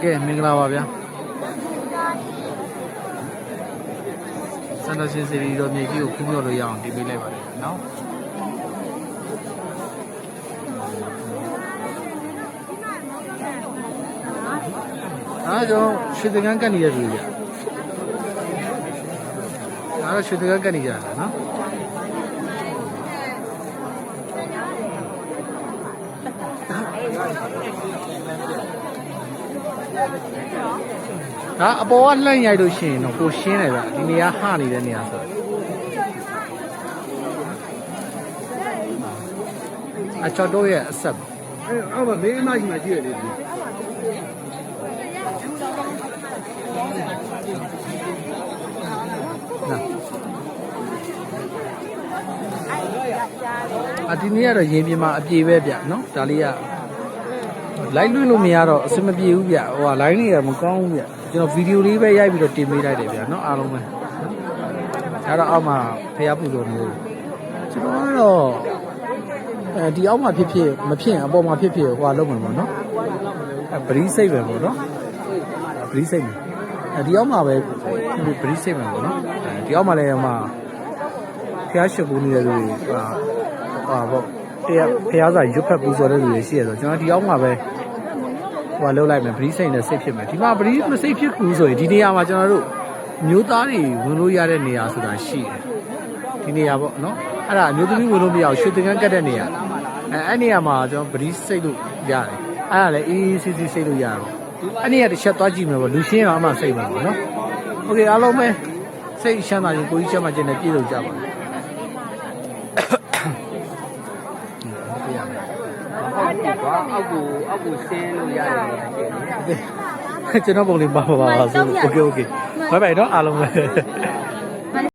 ကဲမင်္ဂလာပါဗျာစန္ဒရှင်စီရီတော်မြေကြီးကိုဖူးမြော်လို့ရအောင်တင်ပေးလိုက်ပါတယ်နော်အားကြောင့်ရွှေတကန်းကတ်နေရပြီဗျအားတော့ရွှေတကန်းကတ်နေကြတာနော်ဒါအပေါ်ကလှမ်းရိုက်လို့ရှိရင်တော့ကိုရှင်းတယ်ဗျဒီနေရာဟနေတဲ့နေရာဆိုအချော်တော့ရဲ့အဆက်အောက်မှာမေးအမကြီးမှကြည့်ရလေဒီဒီနေ့ကတော့ရင်ပြင်မှာအပြေပဲဗျနော်ဒါလေးကလိုက်လွှင့်လို့မရတော့အဆင်မပြေဘူးဗျဟိုက line တွေကမကောင်းဘူးဗျကျွန်တော်ဗီဒီယိုလေးပဲရိုက်ပြီးတော့တင်ပေးလိုက်တယ်ဗျနော်အားလုံးပဲအဲ့တော့အောက်မှာဖျားပူလို့နေကျွန်တော်ကတော့ဒီအောက်မှာဖြစ်ဖြစ်မဖြစ်အပေါ်မှာဖြစ်ဖြစ်ဟိုကလုံးမယ်ပေါ့နော်ပရိစိတ်ပဲပေါ့နော်ပရိစိတ်ဒီအောက်မှာပဲပရိစိတ်ပဲပေါ့နော်ဒီအောက်မှာလည်းဟိုမှာဖျားရှိကူနေတဲ့လူတွေဟာပေါ့ဖျားစာရွတ်ဖက်ပူဇော်တဲ့လူတွေရှိရဆိုကျွန်တော်ဒီအောက်မှာပဲဟိုလောက်လိုက်မယ်ပရိစိတ်နဲ့စိတ်ဖြစ်မယ်ဒီမှာပရိမစိတ်ဖြစ်ဘူးဆိုရင်ဒီနေရာမှာကျွန်တော်တို့မျိုးသားတွေဝင်လို့ရတဲ့နေရာဆိုတာရှိတယ်ဒီနေရာပေါ့နော်အဲ့ဒါမျိုးသမီးဝင်လို့မရအောင်ရွှေသင်္ကန်းကတ်တဲ့နေရာအဲ့နေရာမှာကျွန်တော်ပရိစိတ်လို့ရတယ်အဲ့ဒါလည်းအေးစီစီစိတ်လို့ရတယ်အဲ့နေရာတစ်ချက်သွားကြည့်မယ်ပေါ့လူရှင်းတော့အမှစိတ်မှာပေါ့နော်โอเคအားလုံးပဲစိတ်ရှမ်းသာရင်ကိုကြီးချက်မှကျင်နဲ့ပြည့်လို့ကြပါမယ်အောက်ကိုဆင်းလို့ရတယ်ကျွန်တော်ပုံလေးပါပါဆိုโอเคโอเคဘိုင်ဘိုင်เนาะအားလုံးပဲ